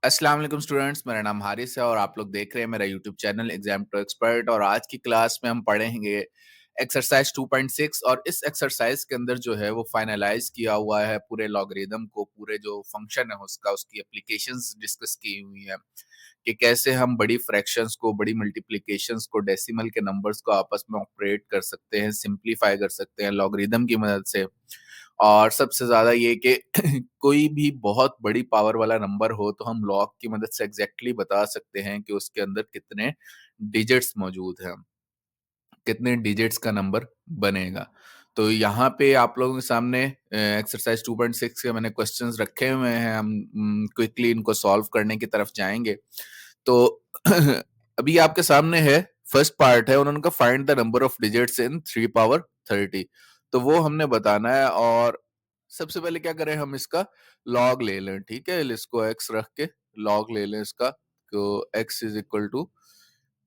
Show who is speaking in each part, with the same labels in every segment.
Speaker 1: अस्सलाम वालेकुम स्टूडेंट्स, मेरा नाम हारिस है और आप लोग देख रहे हैं मेरा YouTube channel exam to expert. और आज की क्लास में हम पढ़ेंगे एक्सरसाइज 2.6 और इस एक्सरसाइज के अंदर जो है वो फाइनलाइज किया हुआ है पूरे लॉगरिदम को, पूरे जो फंक्शन है उसका, उसकी एप्लीकेशंस डिस्कस की हुई है कि कैसे हम बड़ी फ्रैक्शंस को, बड़ी मल्टीप्लिकेशंस को, डेसिमल के नंबर्स को आपस में ऑपरेट कर सकते हैं, सिंप्लीफाई कर सकते हैं लॉगरिदम की मदद से। और सबसे ज़्यादा ये कि कोई भी बहुत बड़ी पावर वाला नंबर हो तो हम लॉग की मदद से एग्ज़ैक्टली बता सकते हैं कि उसके अंदर कितने डिजिट्स मौजूद हैं, कितने डिजिट्स का नंबर बनेगा। तो यहाँ पे आप लोगों के सामने एक्सरसाइज़ 2.6 के मैंने क्वेश्चंस रखे हुए हैं, हम क्विकली इनको सॉल्व करने की तरफ जाएँगे। तो अभी आपके सामने है, फर्स्ट पार्ट है, उन्होंने कहा find the number of digits in 3 power 30। तो वो हमने बताना है और सबसे पहले क्या करें, हम इसका लॉग ले लें। ठीक है, इसको x रख के लॉग ले लें इसका। तो x is equal to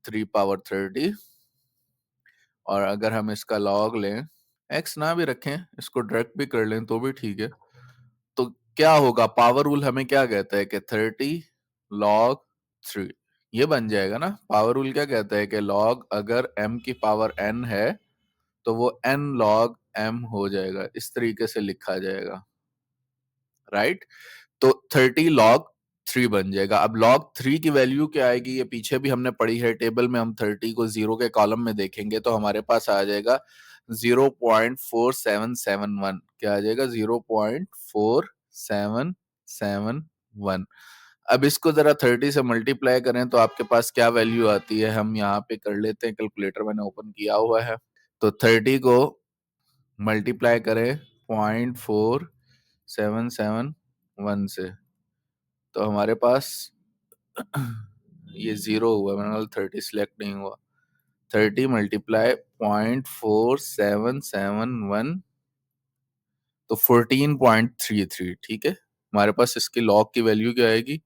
Speaker 1: 3 power 30 और अगर हम इसका लॉग लें, x ना भी रखें, इसको डायरेक्ट भी कर लें तो भी ठीक है। तो क्या होगा, पावर रूल हमें क्या कहता है कि 30 लॉग 3 ये बन जाएगा ना। पावर रूल क्या कहता है कि लॉग अगर m की पावर n है तो वो n लॉग m हो जाएगा, इस तरीके से लिखा जाएगा, राइट। तो 30 लॉग 3 बन जाएगा। अब लॉग 3 की वैल्यू क्या आएगी, ये पीछे भी हमने पढ़ी है टेबल में। हम 30 को जीरो के कॉलम में देखेंगे तो हमारे पास आ जाएगा 0.4771। क्या आ जाएगा, 0.4771। अब इसको जरा 30 से मल्टीप्लाई करें तो आपके पास क्या वैल्यू आती है, हम यहाँ पे कर लेते हैं, कैलकुलेटर मैंने ओपन किया हुआ है। तो 30 को मल्टीप्लाई करें 0.4771 से तो हमारे पास ये जीरो हुआ, मैंने कहा 30 सिलेक्ट नहीं हुआ। 30 मल्टीप्लाई 0.4771 तो 14.33। ठीक है, हमारे पास इसकी लॉग की वैल्यू क्या आएगी,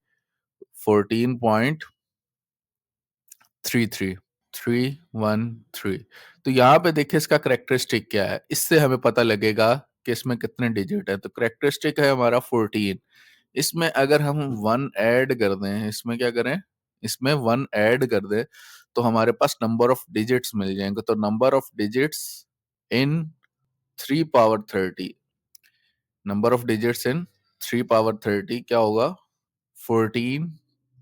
Speaker 1: 14.33, 313। तो यहाँ पे देखिए इसका करेक्टरिस्टिक क्या है, इससे हमें पता लगेगा कि इसमें कितने डिजिट है। तो करेक्टरिस्टिक है हमारा 14। इसमें अगर हम 1 ऐड कर दें, इसमें क्या करें, इसमें 1 ऐड कर दें तो हमारे पास नंबर ऑफ डिजिट्स मिल जाएंगे। तो number of digits in 3 power 30, number of digits in 3 power 30 क्या होगा, 14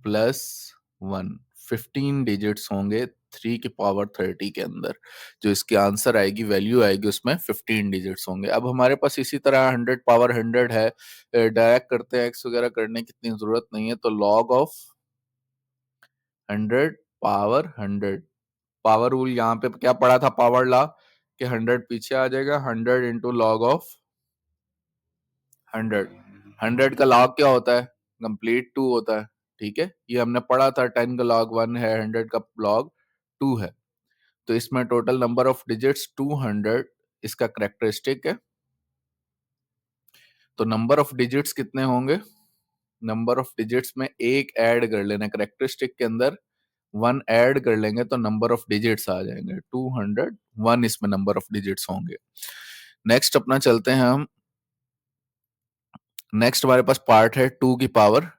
Speaker 1: प्लस 1, 15 डिजिट्स होंगे 3 की पावर 30 के अंदर। जो इसकी आंसर आएगी, वैल्यू आएगी, उसमें 15 डिजिट्स होंगे। अब हमारे पास इसी तरह 100 पावर 100 है, डायरेक्ट करते हैं, एक्स वगैरह करने की इतनी जरूरत नहीं है। तो log of 100 power 100, power rule यहाँ पे क्या पढ़ा था, पावर लॉ, कि 100 पीछे आ जाएगा, 100 इंटू लॉग ऑफ 100। 100 का लॉग क्या होता है, कंप्लीट 2 होता है। ठीक है, ये हमने पढ़ा था, 10 का लॉग 1 है, 100 का लॉग 2 है। तो इसमें टोटल नंबर ऑफ डिजिट्स 200 इसका करेक्टरिस्टिक है। तो नंबर ऑफ डिजिट्स कितने होंगे, नंबर ऑफ डिजिट्स में एक ऐड कर लेना, करेक्टरिस्टिक के अंदर 1 ऐड कर लेंगे तो नंबर ऑफ डिजिट्स आ जाएंगे 201, इसमें नंबर ऑफ डिजिट्स होंगे। नेक्स्ट अपना चलते हैं हम, नेक्स्ट हमारे पास पार्ट है 2 की पावर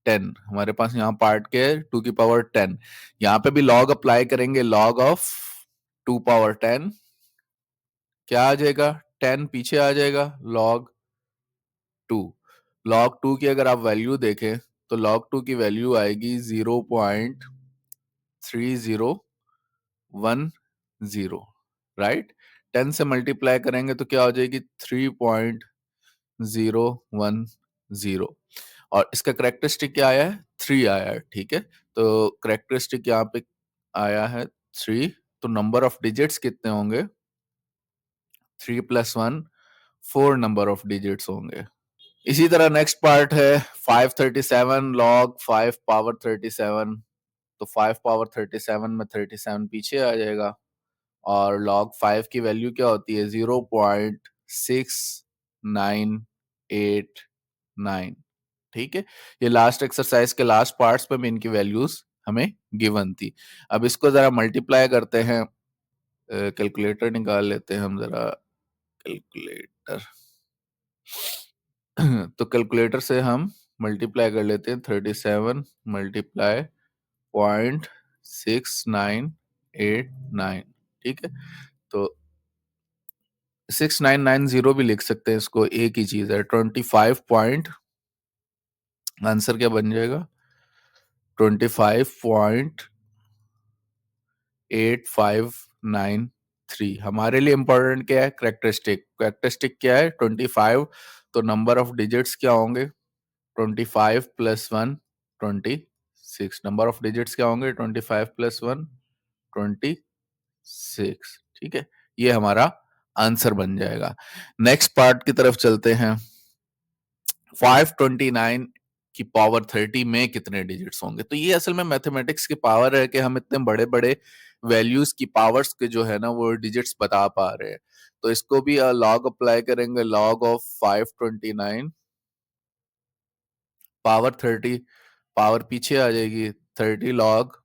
Speaker 1: 10। हमारे पास यहाँ पार्ट के 2 की पावर 10, यहाँ पे भी लॉग अप्लाई करेंगे। लॉग ऑफ 2 पावर 10 क्या आ जाएगा, 10 पीछे आ जाएगा, लॉग 2। लॉग 2 की अगर आप वैल्यू देखें तो लॉग 2 की वैल्यू आएगी 0.3010, राइट। 10 से मल्टीप्लाई करेंगे तो क्या हो जाएगी, 3.010। और इसका करेक्टरिस्टिक क्या आया है, 3 आया है। ठीक है, तो करेक्टरिस्टिक यहाँ पे आया है 3। तो नंबर ऑफ डिजिट्स कितने होंगे, 3 प्लस 1, 4 नंबर ऑफ डिजिट्स होंगे। इसी तरह नेक्स्ट पार्ट है 537, लॉग 5 पावर 37। तो 5 पावर 37 में 37 पीछे आ जाएगा और log 5 की वैल्यू क्या होती है, 0.6989। ठीक है, ये लास्ट एक्सरसाइज के लास्ट पार्ट्स पे में इनकी वैल्यूज हमें गिवन थी। अब इसको जरा मल्टीप्लाई करते हैं, कैलकुलेटर निकाल लेते हैं हम जरा, कैलकुलेटर। तो कैलकुलेटर से हम मल्टीप्लाई कर लेते हैं, 37 मल्टीप्लाई 0.6989, ठीक है। तो 6990 भी लिख सकते हैं इसको, एक ही चीज है। 25 पॉइंट, आंसर क्या बन जाएगा? 25.8593। हमारे लिए इंपॉर्टेंट क्या है? करेक्टरिस्टिक। करेक्टरिस्टिक क्या है? 25। तो नंबर ऑफ डिजिट्स क्या होंगे? 25 प्लस 1 26। नंबर ऑफ डिजिट्स क्या होंगे? 25 प्लस 1 26, ठीक है। ये हमारा आंसर बन जाएगा। नेक्स्ट पार्ट की तरफ चलते हैं। 529 की पावर 30 में कितने डिजिट्स होंगे? तो ये असल में मैथमेटिक्स की पावर है कि हम इतने बड़े बड़े वैल्यूज की पावर्स के जो है ना वो डिजिट्स बता पा रहे हैं। तो इसको भी लॉग अप्लाई करेंगे, लॉग ऑफ 529 पावर 30, पावर पीछे आ जाएगी, 30 लॉग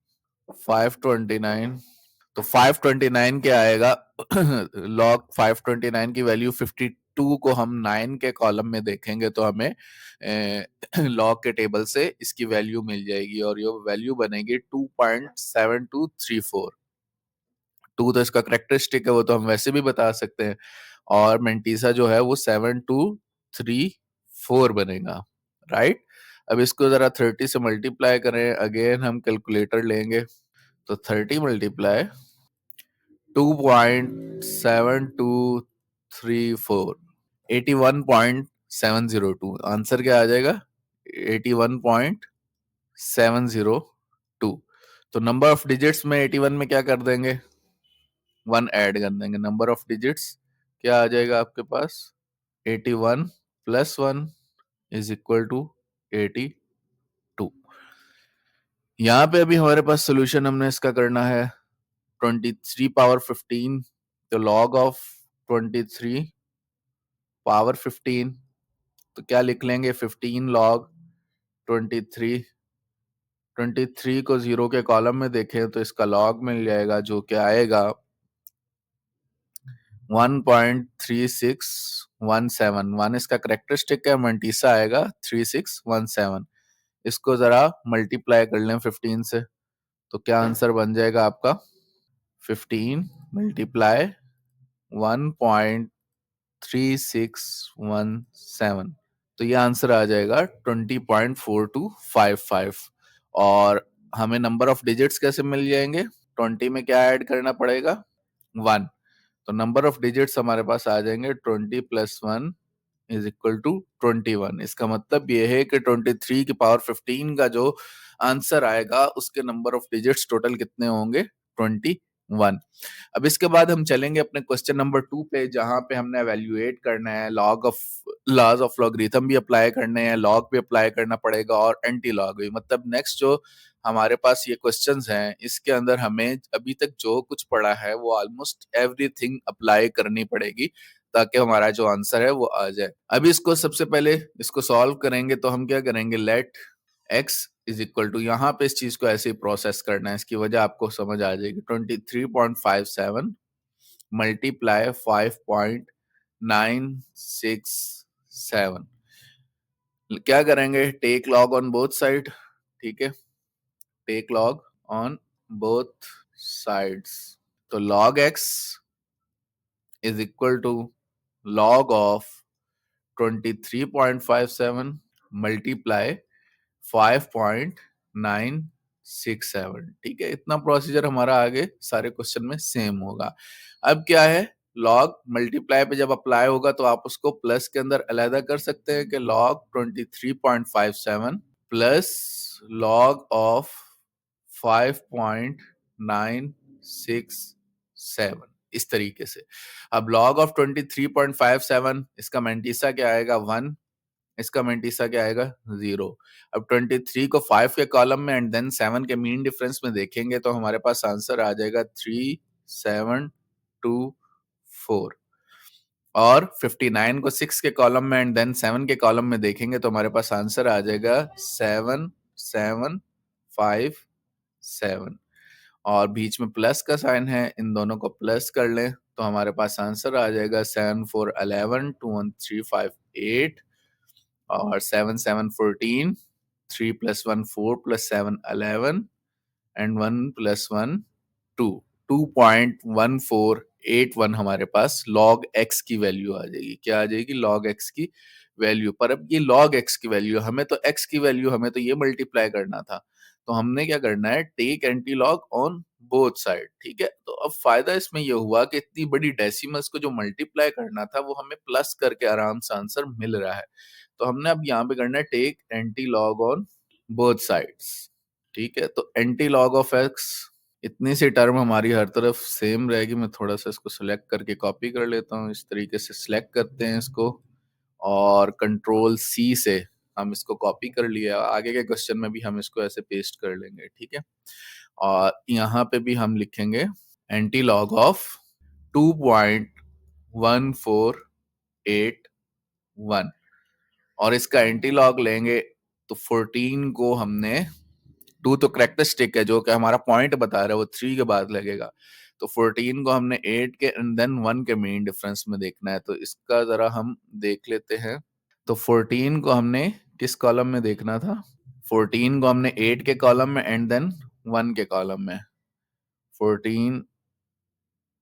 Speaker 1: 529। तो 529 क्या आएगा? लॉग 529 की वैल्यू 52 को हम 9 के कॉलम में देखेंगे तो हमें लॉग के टेबल से इसकी वैल्यू मिल जाएगी और ये वैल्यू बनेगी 2.7234। 2 तो इसका करेक्टरिस्टिक है, वो तो हम वैसे भी बता सकते हैं। और मेंटीसा जो है वो 7234 बनेगा, राइट। अब इसको जरा 30 से मल्टीप्लाई करें, अगेन हम कैलकुलेटर लेंगे। तो 30 मल्टीप्लाई 2.7234, 81.702। आंसर क्या आ जाएगा? 81.702। तो नंबर ऑफ डिजिट्स में 81 में क्या कर देंगे? 1 ऐड कर देंगे। नंबर ऑफ डिजिट्स क्या आ जाएगा आपके पास? 81 प्लस 1 इज इक्वल टू 82। यहाँ पे अभी हमारे पास सोल्यूशन हमने इसका करना है 23 पावर 15। तो लॉग ऑफ 23 पावर 15, तो क्या लिख लेंगे? 15 लॉग 23। 23 को 0 के कॉलम में देखें तो इसका लॉग मिल जाएगा, जो क्या आएगा 1.3617। 1 इसका करेक्टरिस्टिक है, मंटीसा आएगा 3617। इसको जरा मल्टीप्लाई कर लें 15 से, तो क्या आंसर बन जाएगा आपका? 15 मल्टीप्लाई 1.3617, तो ये आंसर आ जाएगा 20.4255। और हमें नंबर ऑफ डिजिट्स कैसे मिल जाएंगे? 20 में क्या ऐड करना पड़ेगा? 1। तो नंबर ऑफ डिजिट्स हमारे पास आ जाएंगे 20 प्लस 1 इज इक्वल टू 21। इसका मतलब ये है कि 23 की पावर 15 का जो आंसर आएगा उसके नंबर ऑफ डिजिट्स टोटल कितने होंगे? 21। अब इसके बाद हम चलेंगे अपने क्वेश्चन नंबर 2 पे, जहां पे हमने एवेल्युएट करना है log of logs of logarithm भी अप्लाई करने हैं, लॉग भी अप्लाई करना पड़ेगा और एंटी लॉग भी। मतलब नेक्स्ट जो हमारे पास ये क्वेश्चंस हैं इसके अंदर हमें अभी तक जो कुछ पढ़ा है वो ऑलमोस्ट एवरीथिंग अप्लाई करनी पड़ेगी ताकि हमारा जो आंसर है वो आ जाए। अभी इसको सबसे पहले इसको सॉल्व करेंगे तो हम क्या करेंगे? Let x is equal to, यहाँ पे इस चीज को ऐसे ही प्रोसेस करना है, इसकी वजह आपको समझ आ जाएगी। 23.57 मल्टीप्लाई 5.967, क्या करेंगे? Take log on both side, ठीक है। Take log on both sides. तो log x is equal to log of 23.57 multiply 5.967, ठीक है। इतना प्रोसीजर हमारा आगे सारे क्वेश्चन में सेम होगा। अब क्या है? लॉग मल्टीप्लाई पे जब अप्लाई होगा तो आप उसको प्लस के अंदर अलग कर सकते हैं कि लॉग 23.57 प्लस लॉग ऑफ 5.967, इस तरीके से। अब log ऑफ 23.57, इसका मेंटीसा क्या आएगा? 1। इसका मेंटीसा क्या आएगा? 0। अब 23 को 5 के कॉलम में एंड देन 7 के मीन डिफरेंस में देखेंगे तो हमारे पास आंसर आ जाएगा 3724। और 59 को 6 के कॉलम में एंड देन 7 के कॉलम में देखेंगे तो हमारे पास आंसर आ जाएगा 7757। और बीच में प्लस का साइन है, इन दोनों को प्लस कर लें तो हमारे पास आंसर आ जाएगा 7411 21358। और 7 7 14, 3 + 1 4 + 7 11 एंड 1 + 1 2, 2.1481 हमारे पास log x की वैल्यू आ जाएगी। क्या आ जाएगी? log x की वैल्यू। पर अब ये log x की वैल्यू, हमें तो x की वैल्यू, हमें तो ये मल्टीप्लाई करना था। तो हमने क्या करना है? Take anti log on both side. ठीक है, तो अब फायदा इसमें ये हुआ कि इतनी बड़ी डेसिमल्स को जो मल्टीप्लाई करना था वो हमें प्लस करके आराम से आंसर मिल रहा है। तो हमने अब यहाँ पे करना है take anti log on both sides. ठीक है, तो एंटी लॉग ऑफ एक्स, इतनी सी टर्म हमारी हर तरफ सेम रहेगी। मैं थोड़ा सा इसको सिलेक्ट करके कॉपी कर लेता हूँ। इस तरीके से सिलेक्ट करते हैं इसको और कंट्रोल सी से हम इसको कॉपी कर लिया। आगे के क्वेश्चन में भी हम इसको ऐसे पेस्ट कर लेंगे। ठीक है, और यहाँ पे भी हम लिखेंगे एंटी लॉग ऑफ 2.1481 और इसका एंटी लॉग लेंगे तो 14 को हमने, 2 तो करेक्टरिस्टिक है जो कि हमारा पॉइंट बता रहा है, वो 3 के बाद लगेगा। तो 14 को हमने 8 के एंड देन 1 के मीन डिफरेंस में देखना है। तो इसका जरा हम देख लेते हैं। तो 14 को हमने किस कॉलम में देखना था? 14 को हमने 8 के कॉलम में एंड देन 1 के कॉलम में। 14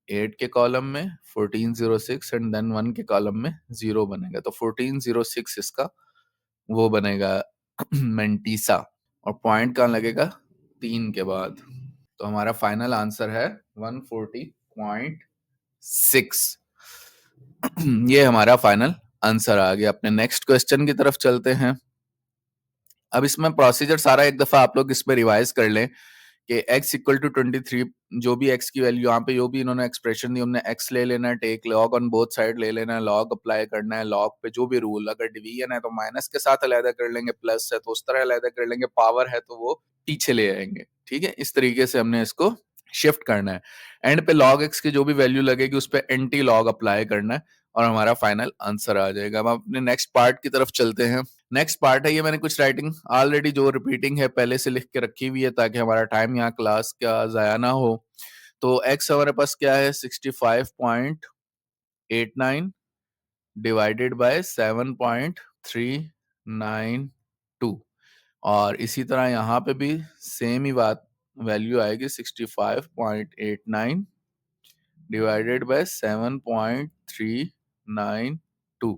Speaker 1: 8 के कॉलम में, 1406 एंड देन 1 के कॉलम में 0 बनेगा। तो 1406 इसका वो बनेगा मेंटीसा। और पॉइंट कहाँ लगेगा? 3 के बाद। तो हमारा फाइनल आंसर है 140.6। ये हमारा फाइनल आंसर आ गया। अपने नेक्स्ट क्वेश्चन की तरफ चलते हैं। अब इसमें प्रोसीजर सारा एक दफा आप लोग इसमें रिवाइज कर लें कि x इक्वल टू 23, जो भी x की वैल्यू यहाँ पे जो भी इन्होंने एक्सप्रेशन दी, हमने x ले लेना है, take log on both side ले लेना है, लॉग अप्लाई करना है, लॉग पे जो भी रूल, अगर डिवीजन है तो माइनस के साथ अलहदा कर लेंगे, प्लस है तो उस तरह अलहदा कर लेंगे, पावर है तो वो पीछे ले आएंगे। ठीक है, इस तरीके से हमने इसको शिफ्ट करना है। एंड पे log x की जो भी वैल्यू लगेगी उस पर एंटी लॉग अप्लाई करना है और हमारा फाइनल आंसर आ जाएगा। अब अपने नेक्स्ट पार्ट की तरफ चलते हैं। नेक्स्ट पार्ट है, ये मैंने कुछ राइटिंग ऑलरेडी जो रिपीटिंग है पहले से लिख के रखी हुई है ताकि हमारा टाइम यहाँ क्लास का जाया ना हो। तो x हमारे पास क्या है? 65.89 डिवाइडेड बाय 7.392 और इसी तरह यहाँ पे भी सेम ही बात वैल्यू आएगी 65.89 डिवाइडेड बाय 7.392।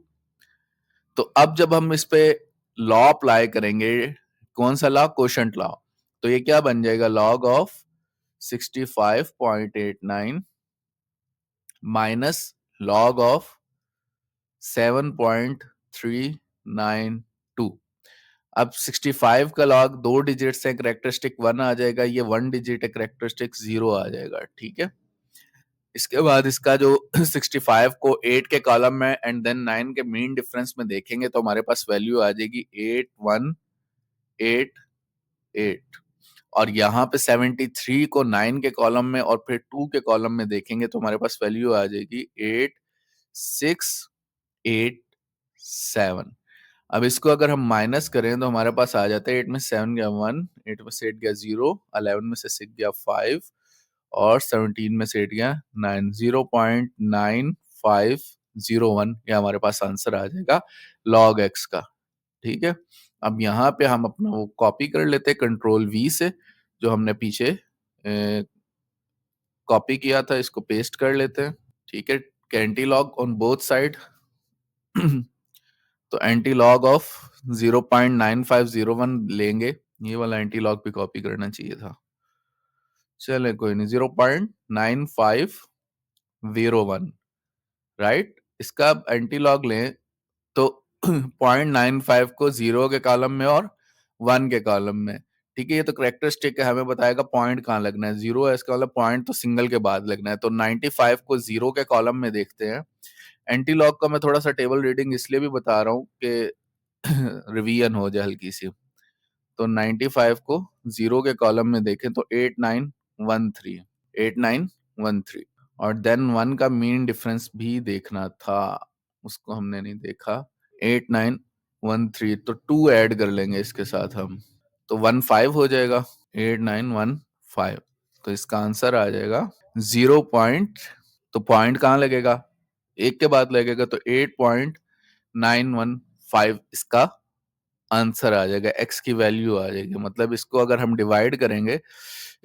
Speaker 1: तो अब जब हम इस पे लॉ अप्लाई करेंगे, कौन सा लॉ? Quotient law. तो ये क्या बन जाएगा? Log of 65.89 minus log of 7.392। अब 65 का लॉग 2 डिजिट्स है, करेक्टरिस्टिक 1 आ जाएगा, ये 1 डिजिट है, करेक्टरिस्टिक 0 आ जाएगा। ठीक है, इसके बाद इसका जो 65 को 8 के कॉलम में एंड देन 9 के मीन डिफरेंस में देखेंगे तो हमारे पास वैल्यू आ जाएगी 8188 और यहाँ पे 73 को 9 के कॉलम में और फिर 2 के कॉलम में देखेंगे तो हमारे पास वैल्यू आ जाएगी 8687। अब इसको अगर हम माइनस करें तो हमारे पास आ जाता है 8 में 7 गया 1, 8 में से 8 गया 0, 11 में से 6 गया 5 और 17 में से 8 गया 9, 0.9501 ये हमारे पास आंसर आ जाएगा log x का। ठीक है, अब यहाँ पे हम अपना वो कॉपी कर लेते हैं कंट्रोल वी से, जो हमने पीछे कॉपी किया था, इसको पेस्ट कर लेते हैं। ठीक है, anti log on both side तो एंटी लॉग ऑफ 0.9501 लेंगे। ये वाला एंटी लॉग भी कॉपी करना चाहिए था, चले कोई नहीं। 0.9501 राइट। इसका एंटी लॉग लें तो 0.95 को 0 के कॉलम में और 1 के कॉलम में। ठीक है, ये तो करेक्टरिस्टिक है, हमें बताएगा पॉइंट कहाँ लगना है। 0 है, इसका मतलब पॉइंट तो सिंगल के बाद लगना है। तो 95 को 0 के कॉलम में देखते हैं। एंटी लॉग का मैं थोड़ा सा टेबल रीडिंग इसलिए भी बता रहा हूँ कि रिवीजन हो जाए हल्की सी। तो 95 को 0 के कॉलम में देखें तो 8913 8913 और देन 1 का मीन डिफरेंस भी देखना था, उसको हमने नहीं देखा। 8913 तो 2 ऐड कर लेंगे इसके साथ हम, तो 15 हो जाएगा। 8915 तो इसका आंसर आ जाएगा 0 पॉइंट। तो पॉइंट कहाँ लगेगा? 1 के बाद लगेगा तो 8.915 5 इसका आंसर आ जाएगा, x की वैल्यू आ जाएगी। मतलब इसको अगर हम डिवाइड करेंगे,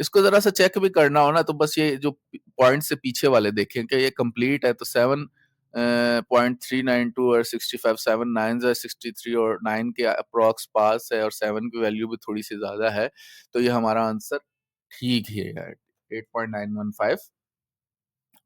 Speaker 1: इसको ज़रा सा चेक भी करना हो ना तो बस ये जो पॉइंट से पीछे वाले देखें कि ये कंप्लीट है तो 7.392 और 65, 7 9 है 63 और 9 के अप्रॉक्स पास है और 7 की वैल्यू भी थोड़ी सी ज़्यादा है, तो ये हमारा आंसर ठीक ही है, 8.915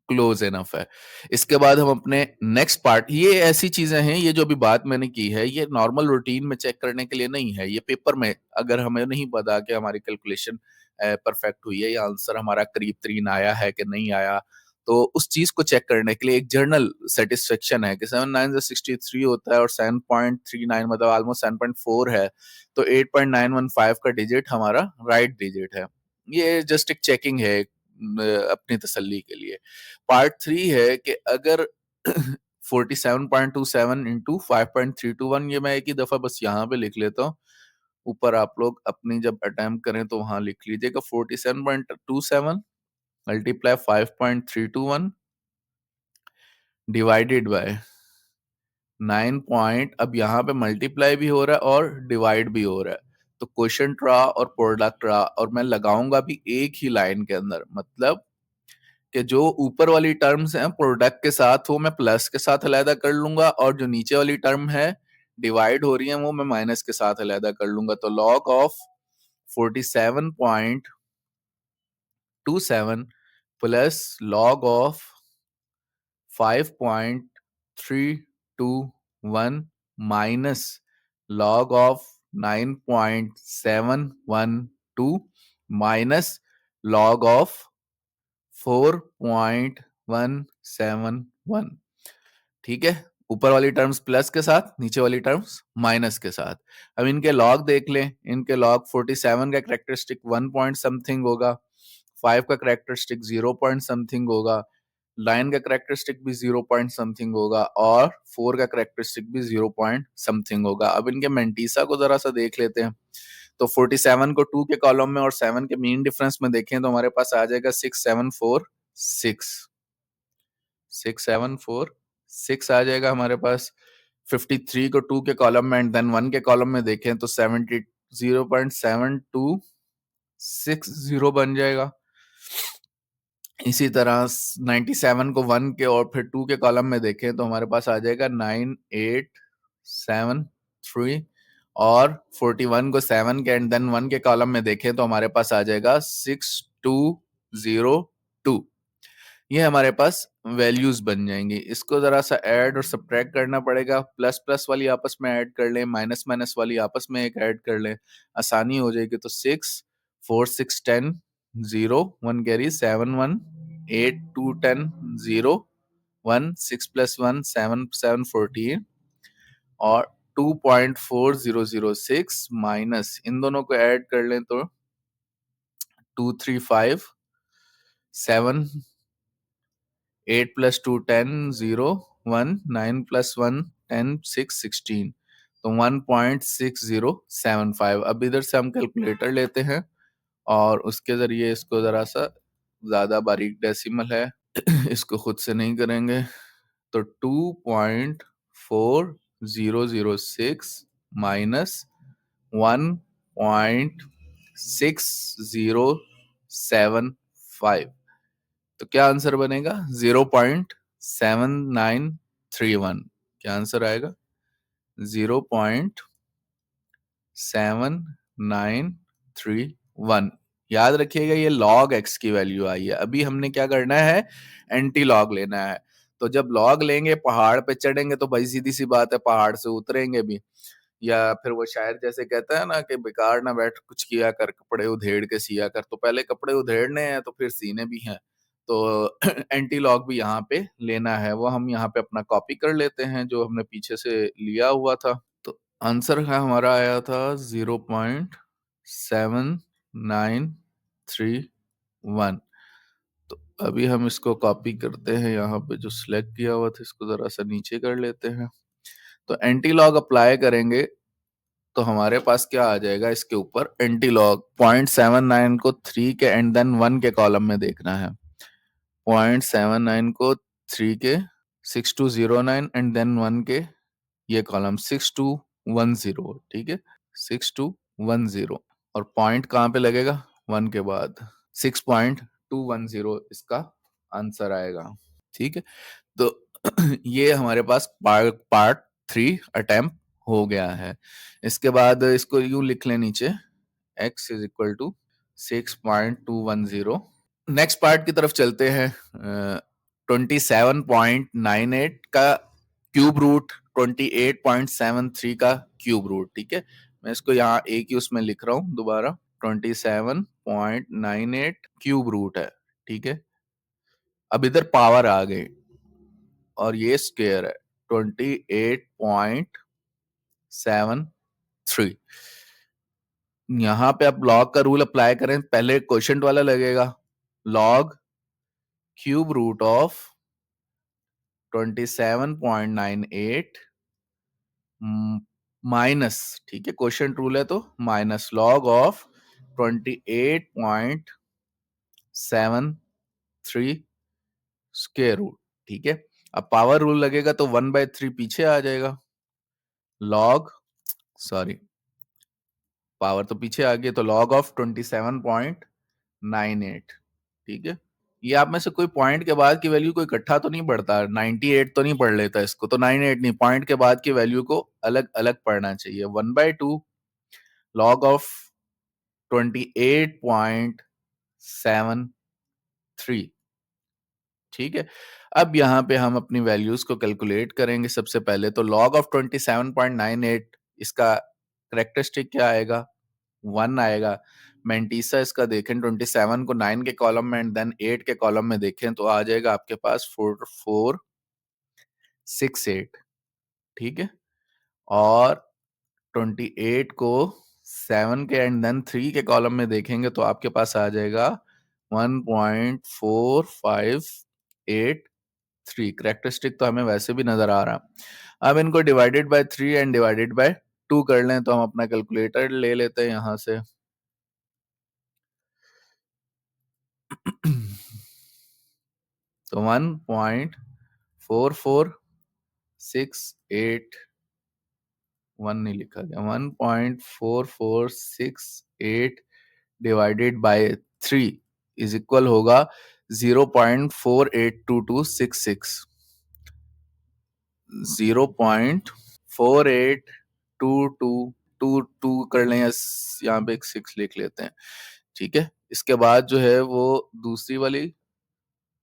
Speaker 1: क्लोज इनफ है। इसके बाद हम अपने नेक्स्ट पार्ट, ये ऐसी चीजें हैं, ये जो अभी बात मैंने की है ये नॉर्मल रूटीन में चेक करने के लिए नहीं है, ये पेपर में अगर हमें नहीं पता कि हमारी कैलकुलेशन परफेक्ट हुई है या आंसर हमारा करीब तरीन आया है कि नहीं आया, तो उस चीज को चेक करने के लिए एक जर्नल सेटिस्फेक्शन है कि 7 9 63 होता है और 7.39 मतलब ऑलमोस्ट 7.4 है, तो 8.915 का डिजिट हमारा राइट डिजिट है। ये जस्ट एक चेकिंग है अपनी तसल्ली के लिए। पार्ट 3 है कि अगर 47.27 इंटू 5.321, ये मैं एक ही दफा बस यहाँ पे लिख लेता हूँ, ऊपर आप लोग अपनी जब अटेम्प्ट करें तो वहां लिख लीजिएगा 47.27 मल्टीप्लाई 5.321 डिवाइडेड बाय 9 पॉइंट, अब यहाँ पे मल्टीप्लाई भी हो रहा है और डिवाइड भी हो रहा है, तो क्वेश्चन रहा और प्रोडक्ट रहा, और मैं लगाऊंगा भी एक ही लाइन के अंदर, मतलब कि जो ऊपर वाली टर्म्स हैं प्रोडक्ट के साथ वो मैं प्लस के साथ अलहदा कर लूंगा, और जो नीचे वाली टर्म है डिवाइड हो रही है वो मैं माइनस के साथ अलहदा कर लूंगा। तो log of 47.27 plus log of 5.321 minus log of 9.712 minus log of 4.171, ठीक है। ऊपर वाली टर्म्स प्लस के साथ, नीचे वाली टर्म्स माइनस के साथ। अब इनके लॉग देख लें, इनके लॉग 47 का करेक्टरिस्टिक 1 पॉइंट समथिंग होगा, 5 का करेक्टरिस्टिक 0 पॉइंट समथिंग होगा, 9 का करेक्टरिस्टिक भी 0 पॉइंट समथिंग होगा और 4 का करेक्टरिस्टिक भी 0 पॉइंट समथिंग होगा। अब इनके मेंटीसा को जरा सा देख लेते हैं। तो 47 को 2 के कॉलम में और 7 के मीन डिफरेंस में देखें तो हमारे पास आ जाएगा 6 आ जाएगा हमारे पास। 53 को 2 के कॉलम में एंड देन 1 के कॉलम में देखें तो 0.7260 बन जाएगा। इसी तरह 97 को 1 के और फिर 2 के कॉलम में देखें तो हमारे पास आ जाएगा 9873, और 41 को 7 के एंड देन 1 के कॉलम में देखें तो हमारे पास आ जाएगा 6202। ये हमारे पास वैल्यूज बन जाएंगी। इसको जरा सा ऐड और सब्ट्रैक्ट करना पड़ेगा, प्लस प्लस वाली आपस में ऐड कर लें, माइनस माइनस वाली आपस में एक ऐड कर लें, आसानी हो जाएगी। तो 6 4 6 10 0 1 कैरी 7 1 8 2 10 0 1 6 प्लस 1 7 7 14 और 2.4006 माइनस इन दोनों को ऐड कर लें तो 2 3 5 7 8 plus 2 10 0 1 9 plus 1 10 6 16, तो 1.6075। अब इधर से हम कैलकुलेटर लेते हैं और उसके जरिए इसको जरा सा, ज्यादा बारीक डेसिमल है इसको खुद से नहीं करेंगे, तो 2.4006 माइनस 1.6075, तो क्या आंसर बनेगा 0.7931। क्या आंसर आएगा 0.7931। याद रखिएगा ये लॉग एक्स की वैल्यू आई है। अभी हमने क्या करना है, एंटी लॉग लेना है। तो जब लॉग लेंगे पहाड़ पे चढ़ेंगे तो भाई सीधी सी बात है पहाड़ से उतरेंगे भी, या फिर वो शायर जैसे कहता है ना कि बेकार ना बैठ कुछ किया कर, कपड़े उधेड़ के सिया कर। तो पहले कपड़े उधेड़ने हैं तो फिर सीने भी हैं, तो एंटी लॉग भी यहाँ पे लेना है। वो हम यहाँ पे अपना कॉपी कर लेते हैं जो हमने पीछे से लिया हुआ था। तो आंसर है हमारा आया था 0.7931। तो अभी हम इसको कॉपी करते हैं, यहाँ पे जो सिलेक्ट किया हुआ था इसको जरा सा नीचे कर लेते हैं। तो एंटी लॉग अप्लाई करेंगे तो हमारे पास क्या आ जाएगा, इसके ऊपर एंटी लॉग 0.79 को 3 के एंड देन 1 के कॉलम में देखना है, 0.79 को 3 के 6209 एंड देन 1 के ये कॉलम 6210, ठीक है, 6210, और पॉइंट कहाँ पे लगेगा, 1 के बाद, 6.210 इसका आंसर आएगा, ठीक है। तो ये हमारे पास पार्ट 3 अटेम्प्ट हो गया है। इसके बाद इसको यूं लिख लें नीचे, x is equal to 6.210। Next part की तरफ चलते हैं। 27.98 का क्यूब रूट, 28.73 का क्यूब रूट, ठीक है। मैं इसको यहाँ एक ही उसमें लिख रहा हूँ दोबारा, 27.98 क्यूब रूट है, ठीक है। अब इधर पावर आ गई और ये स्क्वायर है, 28.73। यहाँ पे आप लॉग का रूल अप्लाई करें, पहले क्वोशिएंट वाला लगेगा, log cube root of 27.98 minus, ठीक है, क्वोशिएंट रूल है तो minus log of 28.73 square root, ठीक है। अब पावर रूल लगेगा तो 1/3 पीछे आ जाएगा, लॉग, सॉरी, पावर तो पीछे आ गई, तो लॉग ऑफ 27.98, ठीक है। ये आप में से कोई पॉइंट के बाद की वैल्यू को इकट्ठा तो नहीं पढ़ता, 98 तो नहीं पढ़ लेता इसको, तो 98 नहीं, पॉइंट के बाद की वैल्यू को अलग अलग पढ़ना चाहिए। 1/2 लॉग ऑफ 28.73, ठीक है। अब यहाँ पे हम अपनी वैल्यूज को कैलकुलेट करेंगे। सबसे पहले तो लॉग ऑफ 27.98, इसका करेक्टरिस्टिक क्या आएगा, 1 आएगा। मैंटीसा इसका देखें, 27 को 9 के कॉलम में एंड देन 8 के कॉलम में देखें तो आ जाएगा आपके पास 4468, ठीक है। और 28 को 7 के एंड देन 3 के कॉलम में देखेंगे तो आपके पास आ जाएगा 1.4583। करेक्टरिस्टिक तो हमें वैसे भी नजर आ रहा। अब इनको divided by 3 and divided by 2 कर लें, तो हम अपना कैलकुलेटर ले लेते हैं यहां से। तो 1.4461 नहीं लिखा गया, 1.4468 डिवाइडेड बाय 3 इज इक्वल होगा 0.482266, 0.482222 कर लें, या यहाँ पे एक 6 लिख लेते हैं, ठीक है। इसके बाद जो है वो दूसरी वाली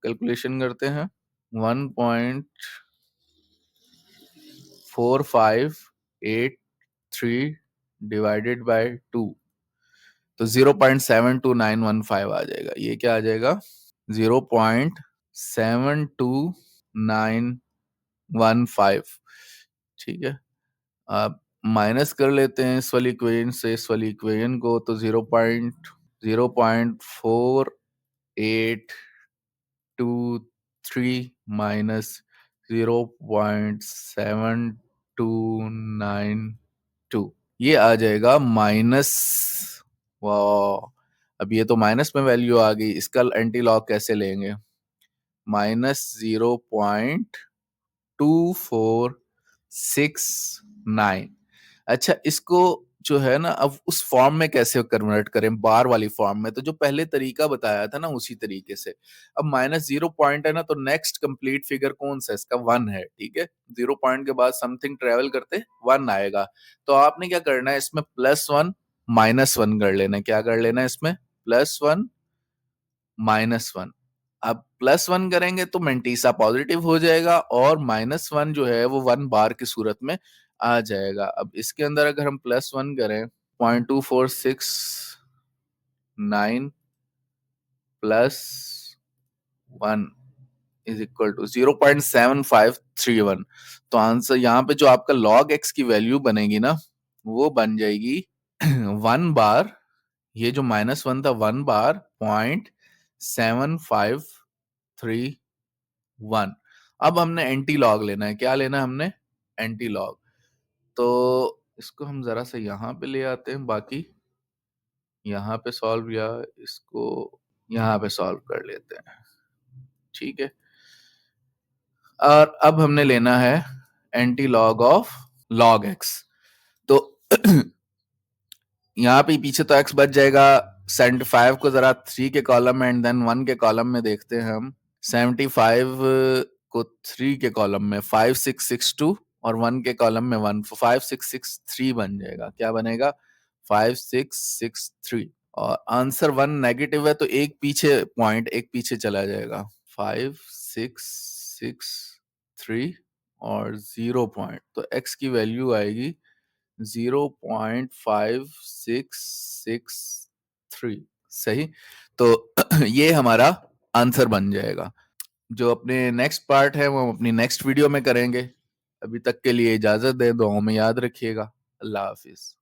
Speaker 1: कैलकुलेशन करते हैं, 1.4583 डिवाइडेड बाय 2, तो 0.72915 आ जाएगा। ये क्या आ जाएगा, 0.72915, ठीक है। आप माइनस कर लेते हैं इस वाली इक्वेशन से इस वाली इक्वेशन को, तो 0.4823 माइनस 0.7292, ये आ जाएगा माइनस, वाह, अब ये तो माइनस में वैल्यू आ गई, इसका एंटी लॉग कैसे लेंगे, माइनस 0.2469। अच्छा, इसको जो है ना, अब उस फॉर्म में कैसे कन्वर्ट करें, बार वाली फॉर्म में, तो जो पहले तरीका बताया था ना उसी तरीके से। अब माइनस 0 पॉइंट है ना, तो नेक्स्ट कंप्लीट फिगर कौन सा है, इसका 1 है, ठीक है। 0 पॉइंट के बाद समथिंग ट्रेवल करते 1 आएगा, तो आपने क्या करना है, इसमें +1 -1 कर लेना है। क्या कर लेना है इसमें, +1 -1। अब +1 करेंगे तो मेंटीसा पॉजिटिव हो जाएगा, और -1 जो है वो 1 बार की सूरत में आ जाएगा। अब इसके अंदर अगर हम +1 करें, 0.2469 प्लस 1 इज इक्वल टू 0.7531। तो आंसर यहाँ पे जो आपका log x की वैल्यू बनेगी ना, वो बन जाएगी 1 बार, ये जो -1 था 1 बार 0.7531। अब हमने एंटी लॉग लेना है। क्या लेना है हमने, एंटी लॉग। तो इसको हम जरा सा यहाँ पे ले आते हैं, बाकी यहाँ पे सॉल्व, या इसको यहाँ पे सॉल्व कर लेते हैं, ठीक है। और अब हमने लेना है anti log of log x। तो यहाँ पे पीछे तो x बच जाएगा। 75 को जरा 3 के कॉलम में एंड देन 1 के कॉलम में देखते हैं हम। 75 को 3 के कॉलम में 5662 और 1 के कॉलम में 1, 5663 बन जाएगा। क्या बनेगा? 5663। और आंसर 1 नेगेटिव है तो एक पीछे पॉइंट एक पीछे चला जाएगा। 5663 और 0 पॉइंट, तो x की वैल्यू आएगी 0.5663। सही। तो ये हमारा आंसर बन जाएगा। जो अपने नेक्स्ट पार्ट है वो हम अपनी नेक्स्ट वीडियो में करेंगे। अभी तक के लिए इजाजत दें, दुआओं में याद रखिएगा। अल्लाह हाफिज।